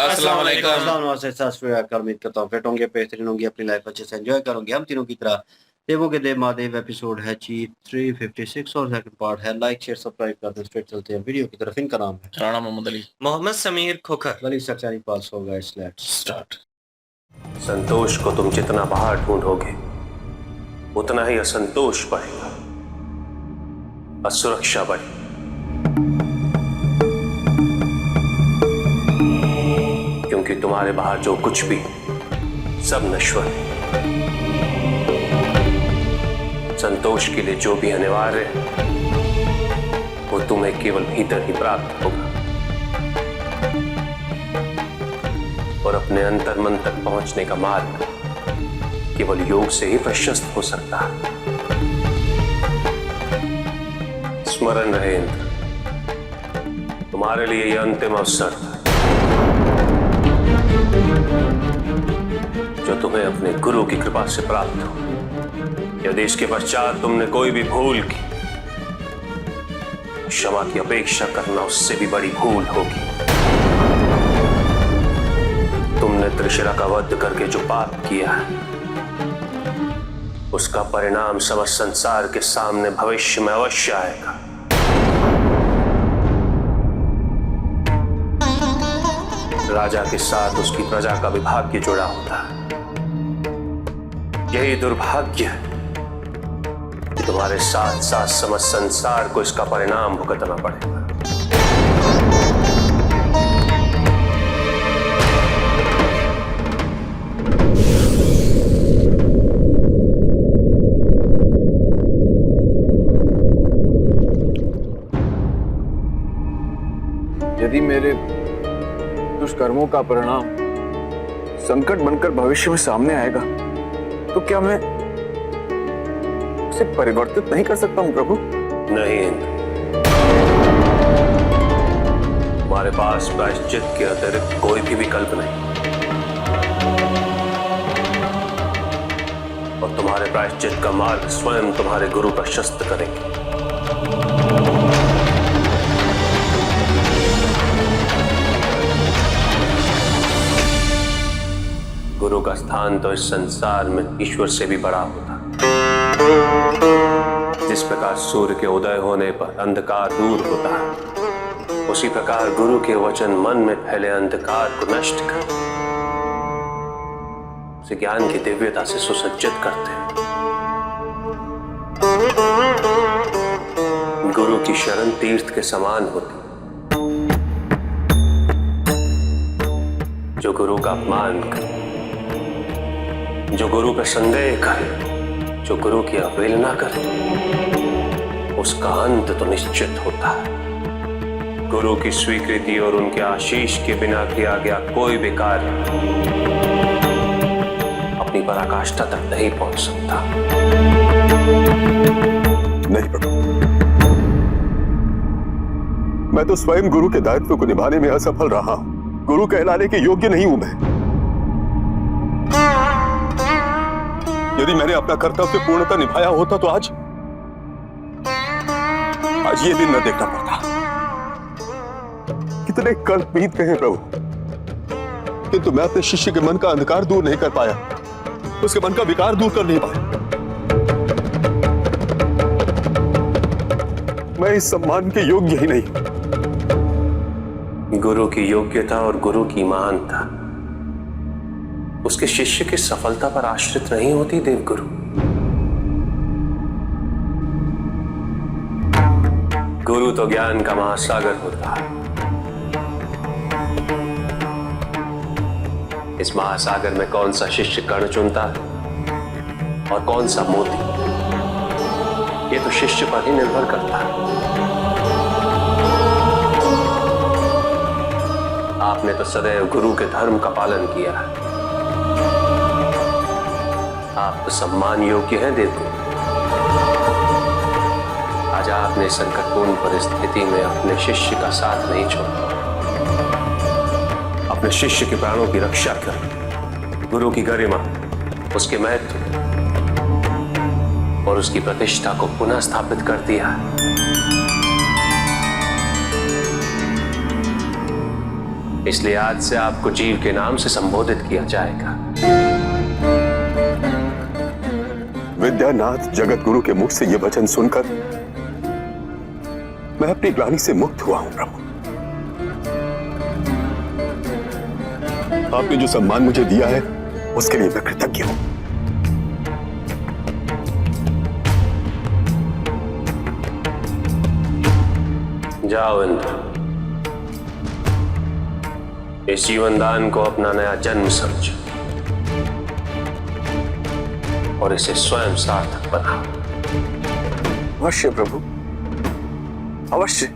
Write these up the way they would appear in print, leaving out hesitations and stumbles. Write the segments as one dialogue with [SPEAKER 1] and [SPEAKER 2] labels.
[SPEAKER 1] अस्सलाम वालेकुम।
[SPEAKER 2] उम्मीद करता हूँ फिट होंगे, बेहतरीन होंगे, अपनी लाइफ अच्छे से एंजॉय करोगे। हम तीनों की तरह देवों के देव महादेव एपिसोड है जी 356 और सेकंड पार्ट है। लाइक शेयर सब्सक्राइब कर दें। स्ट्रेट चलते हैं वीडियो की तरफ। इनका नाम है
[SPEAKER 1] राणा मोहम्मद अली।
[SPEAKER 3] मोहम्मद समीर खोखर।
[SPEAKER 2] अली सक्सेनी पास हो गए। Let's
[SPEAKER 1] start.
[SPEAKER 4] संतोष को तुम जितना बाहर ढूंढोगे उतना ही असंतोष बढ़ेगा, असुरक्षा बढ़ेगी। क्योंकि तुम्हारे बाहर जो कुछ भी सब नश्वर है। संतोष के लिए जो भी अनिवार्य है वो तुम्हें केवल भीतर ही प्राप्त होगा और अपने अंतर मन तक पहुंचने का मार्ग केवल योग से ही प्रशस्त हो सकता है। स्मरण रहे इंद्र, तुम्हारे लिए यह अंतिम अवसर था जो तुम्हें अपने गुरु की कृपा से प्राप्त हो। यदि इसके पश्चात तुमने कोई भी भूल की, क्षमा की अपेक्षा करना उससे भी बड़ी भूल होगी। तुमने त्रिशिरा का वध करके जो पाप किया है उसका परिणाम समस्त संसार के सामने भविष्य में अवश्य आएगा। राजा के साथ उसकी प्रजा का भी भाग्य जुड़ा होता है। यही दुर्भाग्य है कि तुम्हारे साथ साथ समस्त संसार को इसका परिणाम भुगतना पड़ेगा।
[SPEAKER 5] यदि मेरे दुष्कर्मों का परिणाम संकट बनकर भविष्य में सामने आएगा तो क्या मैं उसे परिवर्तित नहीं कर सकता हूं प्रभु?
[SPEAKER 4] नहीं इंद्र, तुम्हारे पास प्रायश्चित के अतिरिक्त कोई भी विकल्प नहीं और तुम्हारे प्रायश्चित का मार्ग स्वयं तुम्हारे गुरु प्रशस्त करेंगे। गुरु का स्थान तो इस संसार में ईश्वर से भी बड़ा होता। जिस प्रकार सूर्य के उदय होने पर अंधकार दूर होता है, उसी प्रकार गुरु के वचन मन में फैले अंधकार को नष्ट कर उसे ज्ञान की दिव्यता से सुसज्जित करते हैं। गुरु की शरण तीर्थ के समान होती। जो गुरु का अपमान करे, जो गुरु पर संदेह करे, जो गुरु की अवहेलना करे, उसका अंत तो निश्चित होता है। गुरु की स्वीकृति और उनके आशीष के बिना किया गया कोई भी कार्य अपनी पराकाष्ठा तक नहीं पहुंच सकता।
[SPEAKER 5] नहीं प्रभु, मैं तो स्वयं गुरु के दायित्व को निभाने में असफल रहा हूं। गुरु कहलाने के योग्य नहीं हूं मैं। यदि मैंने अपना कर्तव्य पूर्णतः निभाया होता तो आज ये दिन न देखना पड़ता। कितने कल्प बीत गए हैं प्रभु, किंतु मैं अपने शिष्य के मन का अंधकार दूर नहीं कर पाया, उसके मन का विकार दूर कर नहीं पाया। मैं इस सम्मान के योग्य ही नहीं।
[SPEAKER 4] गुरु की योग्यता और गुरु की महानता उसके शिष्य की सफलता पर आश्रित नहीं होती देवगुरु। गुरु तो ज्ञान का महासागर होता है। इस महासागर में कौन सा शिष्य कण चुनता है और कौन सा मोती, ये तो शिष्य पर ही निर्भर करता है। आपने तो सदैव गुरु के धर्म का पालन किया है। आप तो सम्मान योग्य हैं देवगुरु। आज आपने संकटपूर्ण परिस्थिति में अपने शिष्य का साथ नहीं छोड़ा, अपने शिष्य के प्राणों की रक्षा कर गुरु की गरिमा, उसके महत्व और उसकी प्रतिष्ठा को पुनः स्थापित कर दिया। इसलिए आज से आपको जीव के नाम से संबोधित किया जाएगा।
[SPEAKER 1] विद्यानाथ जगत गुरु के मुख से यह वचन सुनकर मैं अपनी ग्लानि से मुक्त हुआ हूं प्रभु। आपने जो सम्मान मुझे दिया है उसके लिए मैं कृतज्ञ हूं।
[SPEAKER 4] जाओ इंद्र, इस जीवन दान को अपना नया जन्म समझो और इसे स्वयं सार्थक बनाओ।
[SPEAKER 5] अवश्य प्रभु, अवश्य।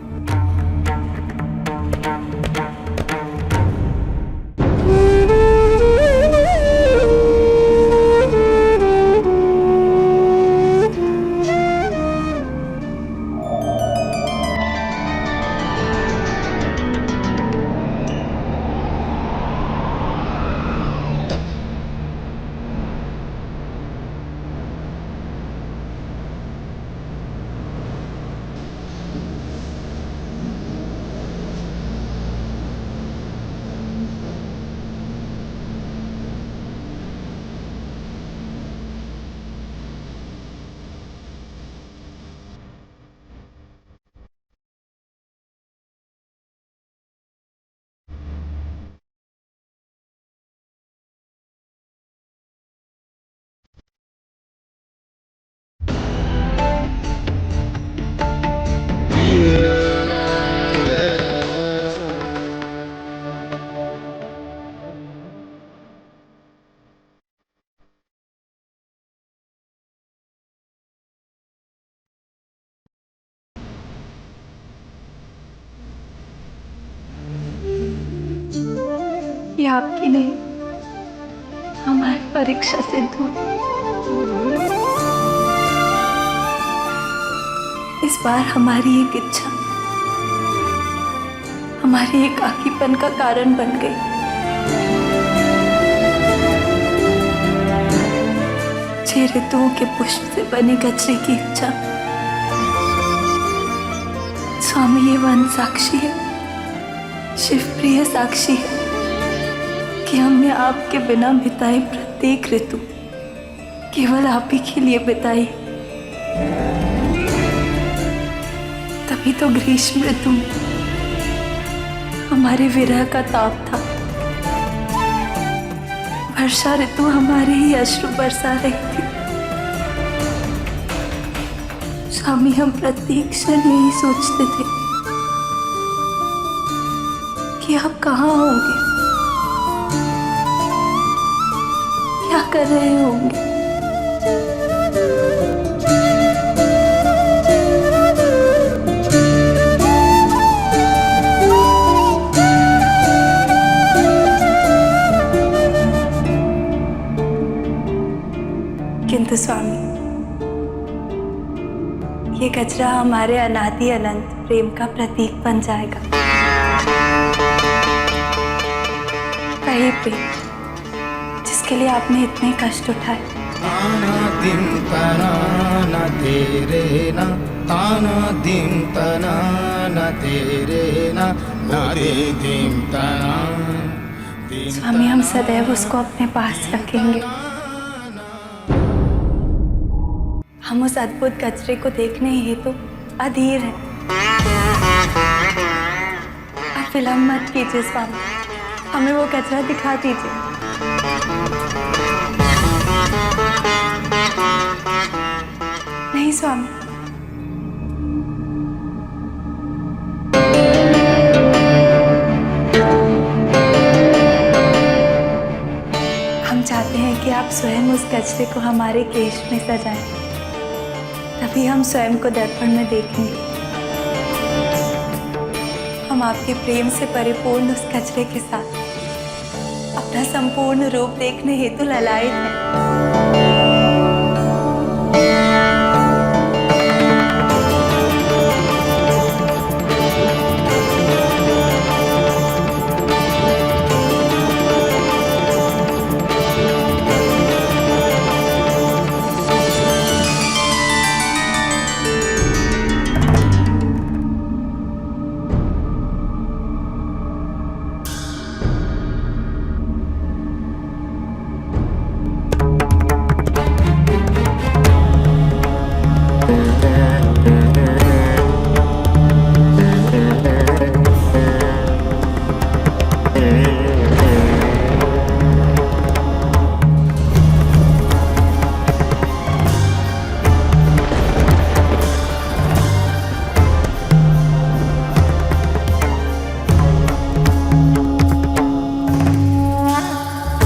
[SPEAKER 3] ये आपकी नहीं, हमारी परीक्षा सिद्ध हुई। इस बार हमारी एक इच्छा हमारे एकाकीपन का कारण बन गई। छह ऋतुओं के पुष्प से बने गजरे की इच्छा। स्वामी, ये वन साक्षी है, शिवप्रिय साक्षी है कि हमने आपके बिना बिताई प्रत्येक ऋतु केवल आप ही के लिए बिताई। तभी तो ग्रीष्म ऋतु में हमारे विरह का ताप था। वर्षा ऋतु हमारे ही अश्रु बरसा रही थी। स्वामी, हम प्रत्येक क्षण यही सोचते थे कि आप कहाँ होंगे, क्या कर रहे होंगे। किंतु स्वामी, ये गजरा हमारे अनादि अनंत प्रेम का प्रतीक बन जाएगा। वही प्रेम जिसके लिए आपने इतने कष्ट उठाए।
[SPEAKER 6] तानादिम तनाना तेरे ना, तानादिम तनाना तेरे ना, नादिम तना।
[SPEAKER 3] स्वामी, हम सदैव उसको अपने पास रखेंगे। हम उस अद्भुत गजरे को देखने हेतु अधीर हैं। आप विलंब मत कीजिए स्वामी, हमें वो गजरा दिखा दीजिए। नहीं स्वामी, हम चाहते हैं कि आप स्वयं उस गजरे को हमारे केश में सजाएं। तभी हम स्वयं को दर्पण में देखेंगे। हम आपके प्रेम से परिपूर्ण उस गजरे के साथ अपना संपूर्ण रूप देखने हेतु ललायित हैं।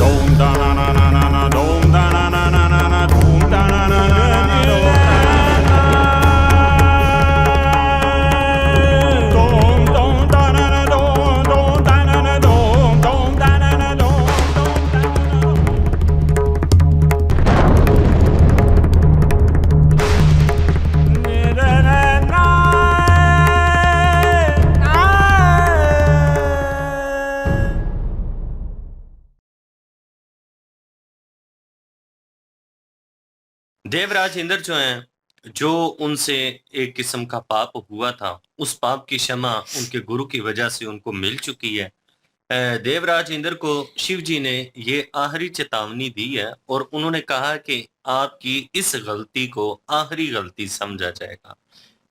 [SPEAKER 6] Dom da na na na na na, dom da na na na na na, dom da na na na na na, dom dom da na na dom dom da na na dom dom da na na dom dom da na na.
[SPEAKER 7] Devraj Indra जो हैं, जो उनसे एक किस्म का पाप हुआ था, उस पाप की क्षमा उनके गुरु की वजह से उनको मिल चुकी है। देवराज इंद्र को शिव जी ने ये आखिरी चेतावनी दी है और उन्होंने कहा कि आपकी इस गलती को आखिरी गलती समझा जाएगा।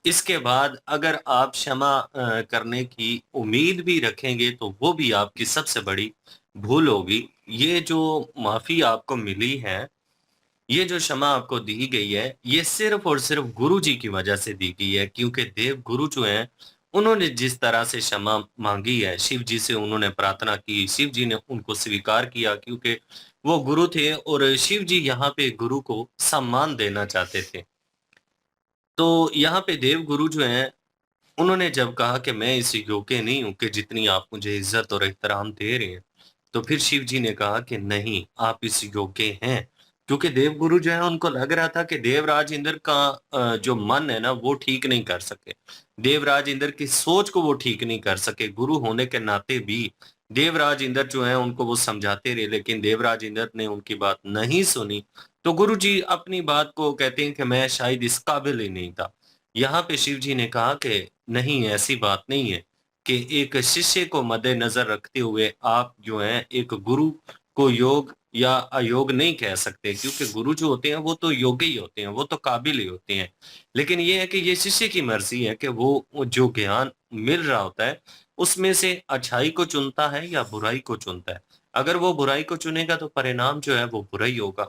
[SPEAKER 7] इसके बाद अगर आप क्षमा करने की उम्मीद भी रखेंगे तो वो भी आपकी सबसे बड़ी भूल होगी। ये जो माफी आपको मिली है, ये जो क्षमा आपको दी गई है, ये सिर्फ और सिर्फ गुरु जी की वजह से दी गई है, क्योंकि देव गुरु जो हैं, उन्होंने जिस तरह से क्षमा मांगी है, शिव जी से उन्होंने प्रार्थना की, शिव जी ने उनको स्वीकार किया, क्योंकि वो गुरु थे और शिव जी यहाँ पे गुरु को सम्मान देना चाहते थे। तो यहाँ पे देव गुरु जो हैं, उन्होंने जब कहा कि मैं इस योग्य नहीं हूँ कि जितनी आप मुझे इज्जत और एहतराम दे रहे हैं, तो फिर शिव जी ने कहा कि नहीं, आप इस योग्य हैं। क्योंकि देव गुरु जो है, उनको लग रहा था कि देवराज इंद्र का जो मन है ना, वो ठीक नहीं कर सके, देवराज इंद्र की सोच को वो ठीक नहीं कर सके। गुरु होने के नाते भी देवराज इंद्र जो है, उनको वो समझाते रहे, लेकिन देवराज इंद्र ने उनकी बात नहीं सुनी। तो गुरु जी अपनी बात को कहते हैं कि मैं शायद इस काबिल ही नहीं था। यहाँ पे शिव जी ने कहा कि नहीं, ऐसी बात नहीं है कि एक शिष्य को मद्देनजर रखते हुए आप जो हैं, एक गुरु को योग या अयोग नहीं कह सकते, क्योंकि गुरु जो होते हैं वो तो योग्य ही होते हैं, वो तो काबिल ही होते हैं। लेकिन ये है कि ये शिष्य की मर्जी है कि वो जो ज्ञान मिल रहा होता है, उसमें से अच्छाई को चुनता है या बुराई को चुनता है। अगर वो बुराई को चुनेगा तो परिणाम जो है वो बुरा ही होगा।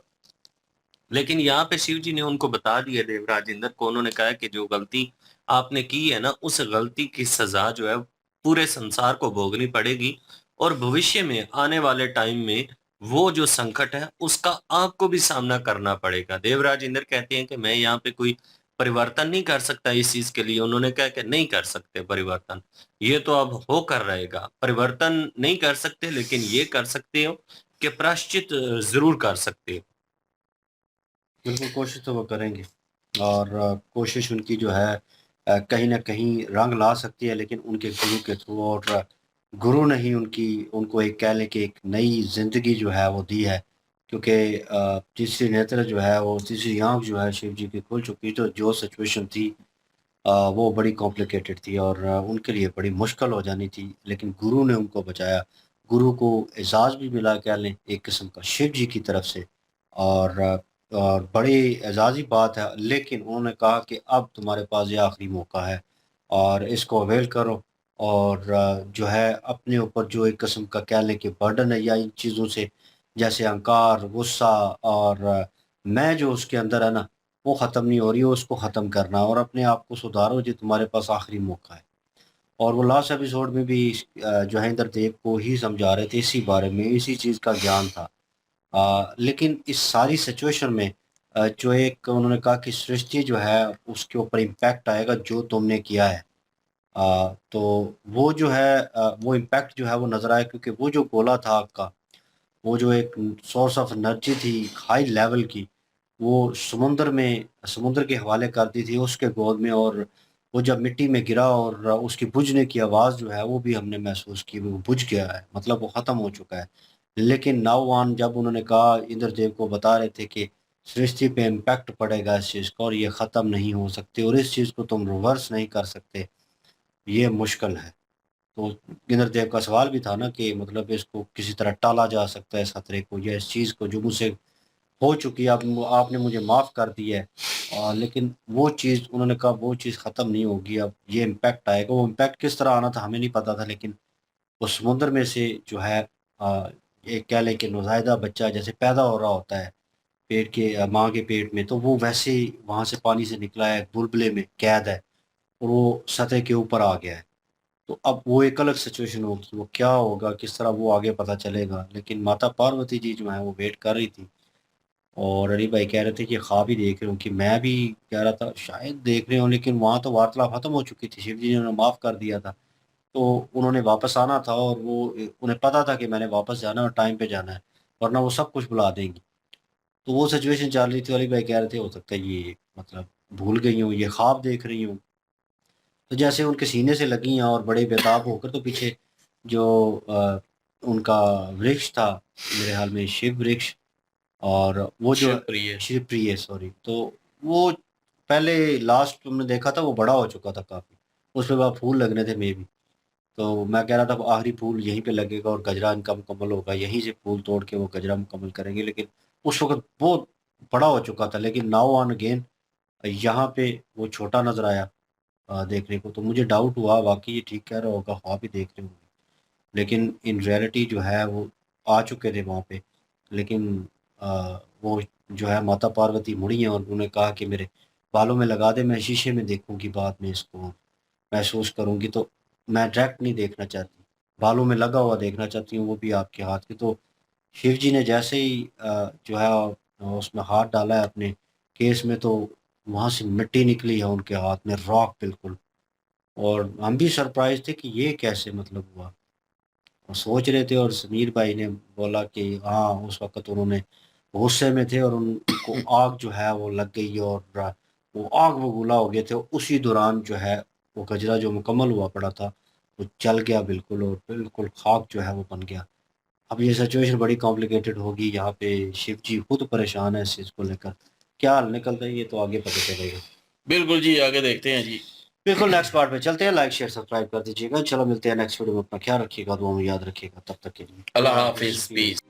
[SPEAKER 7] लेकिन यहाँ पे शिव जी ने उनको बता दिया, देवराज इंद्र को, उन्होंने कहा कि जो गलती आपने की है ना, उस गलती की सजा जो है पूरे संसार को भोगनी पड़ेगी और भविष्य में आने वाले टाइम में वो जो संकट है उसका आपको भी सामना करना पड़ेगा। देवराज इंद्र कहते हैं कि मैं यहाँ पे कोई परिवर्तन नहीं कर सकता इस चीज के लिए। उन्होंने कहा कि नहीं कर सकते परिवर्तन, ये तो अब होकर रहेगा। परिवर्तन नहीं कर सकते, लेकिन ये कर सकते हो कि प्रायश्चित जरूर कर सकते हो।
[SPEAKER 2] बिल्कुल, कोशिश तो वो करेंगे और कोशिश उनकी जो है कहीं न कहीं रंग ला सकती है, लेकिन उनके गुरु के थ्रू। और गुरु ने ही उनको एक कह लें कि एक नई ज़िंदगी जो है वो दी है, क्योंकि तीसरी नेत्र जो है, वो तीसरी आँख जो है शिव जी की खुल चुकी, तो जो सिचुएशन थी वो बड़ी कॉम्प्लिकेटेड थी और उनके लिए बड़ी मुश्किल हो जानी थी, लेकिन गुरु ने उनको बचाया। गुरु को एज़ाज़ भी मिला कह लें एक किस्म का शिव जी की तरफ से। और बड़ी एज़ाज़ी बात है, लेकिन उन्होंने कहा कि अब तुम्हारे पास ये आखिरी मौका है और इसको अवेल करो। और जो है अपने ऊपर जो एक किस्म का कह लें कि बर्डन है, या इन चीज़ों से जैसे अहंकार, गुस्सा और मैं जो उसके अंदर है ना, वो ख़त्म नहीं हो रही है, उसको ख़त्म करना और अपने आप को सुधारो, जी तुम्हारे पास आखिरी मौका है। और वो लास्ट एपिसोड में भी जो है इंद्रदेव को ही समझा रहे थे इसी बारे में, इसी चीज़ का ज्ञान था। लेकिन इस सारी सिचुएशन में जो एक उन्होंने कहा कि सृष्टि जो है उसके ऊपर इम्पैक्ट आएगा जो तुमने किया है। तो वो जो है वो इम्पैक्ट जो है वो नज़र आया, क्योंकि वो जो गोला था आपका, वो जो एक सोर्स ऑफ एनर्जी थी हाई लेवल की, वो समुद्र के हवाले कर दी थी उसके गोद में। और वो जब मिट्टी में गिरा और उसकी बुझने की आवाज़ जो है वो भी हमने महसूस की, वो बुझ गया है, मतलब वो ख़त्म हो चुका है। लेकिन नाउ ऑन जब उन्होंने कहा, इंद्रदेव को बता रहे थे कि सृष्टि पे इम्पैक्ट पड़ेगा इस चीज़ का और ये ख़त्म नहीं हो सकती और इस चीज़ को तुम रिवर्स नहीं कर सकते, ये मुश्किल है। तो इंद्रदेव का सवाल भी था ना कि मतलब इसको किसी तरह टाला जा सकता है, इस खतरे को या इस चीज़ को जो मुझसे हो चुकी है, आपने मुझे माफ़ कर दिया है, लेकिन वो चीज़ उन्होंने कहा वो चीज़ ख़त्म नहीं होगी, अब ये इम्पैक्ट आएगा। वो इम्पैक्ट किस तरह आना था हमें नहीं पता था, लेकिन उस समुंदर में से जो है एक कह लें कि नौज़ायदा बच्चा जैसे पैदा हो रहा होता है पेट के माँ के पेट में, तो वो वैसे ही वहाँ से पानी से निकला है, बुलबुले में कैद है और वो सतह के ऊपर आ गया है। तो अब वो एक अलग सिचुएशन होगी, वो क्या होगा, किस तरह वो आगे पता चलेगा। लेकिन माता पार्वती जी जो है वो वेट कर रही थी और अली भाई कह रहे थे कि ख्वाब ही देख रहे हो, कि मैं भी कह रहा था शायद देख रहे हो, लेकिन वहाँ तो वार्तालाप खत्म हो चुकी थी, शिव जी ने उन्हें माफ़ कर दिया था। तो उन्होंने वापस आना था और वो उन्हें पता था कि मैंने वापस जाना है और टाइम पे जाना है, वरना वो सब कुछ भुला देंगी। तो वो सिचुएशन चल रही थी, अली भाई कह रहे थे हो सकता है ये मतलब भूल गई हूँ, ये ख्वाब देख रही हूँ। तो जैसे उनके सीने से लगी हैं और बड़े बेताब होकर, तो पीछे जो उनका वृक्ष था, मेरे ख्याल में शिव वृक्ष, और वो जो शिवप्रिय, सॉरी, तो वो पहले लास्ट तुमने देखा था वो बड़ा हो चुका था काफ़ी, उसमें बाद फूल लगने थे मे भी। तो मैं कह रहा था आखिरी फूल यहीं पे लगेगा और गजरा इनका मुकम्मल होगा, यहीं से फूल तोड़ के वो गजरा मुकम्मल करेंगे, लेकिन उस वक़्त बहुत बड़ा हो चुका था। लेकिन नाउ ऑन अगेन यहाँ पे वो छोटा नज़र आया देखने को, तो मुझे डाउट हुआ वाक़ई ये ठीक कह रहा होगा, ख्वाब ही देख रहे होंगे। लेकिन इन रियलिटी जो है वो आ चुके थे वहाँ पे। लेकिन वो जो है माता पार्वती मुड़ी हैं और उन्होंने कहा कि मेरे बालों में लगा दे, मैं शीशे में देखूँगी बाद में इसको, महसूस करूँगी, तो मैं डायरेक्ट नहीं देखना चाहती, बालों में लगा हुआ देखना चाहती हूँ, वो भी आपके हाथ के। तो शिव जी ने जैसे ही जो है उसमें हाथ डाला है अपने केस में, तो वहाँ से मिट्टी निकली है उनके हाथ में, रॉक बिल्कुल। और हम भी सरप्राइज़ थे कि ये कैसे मतलब हुआ? और सोच रहे थे और समीर भाई ने बोला कि हाँ, उस वक़्त उन्होंने गुस्से में थे और उनको आग जो है वो लग गई और वो आग बबूला हो गए थे। उसी दौरान जो है वो गजरा जो मुकम्मल हुआ पड़ा था, वो जल गया बिल्कुल और बिल्कुल खाक जो है वो बन गया। अब ये सिचुएशन बड़ी कॉम्प्लिकेटेड होगी, यहाँ पे शिव जी खुद परेशान है इस चीज़ को लेकर। क्या हल निकलता है ये तो आगे पता चलेगा।
[SPEAKER 8] बिल्कुल जी, आगे देखते हैं जी।
[SPEAKER 2] बिल्कुल नेक्स्ट पार्ट पे चलते हैं, लाइक शेयर सब्सक्राइब कर दीजिएगा। चलो मिलते हैं नेक्स्ट वीडियो में, अपना ख्याल रखिएगा, दुआ में याद रखिएगा, तब तक के लिए
[SPEAKER 8] अल्लाह हाफिज़, पीस।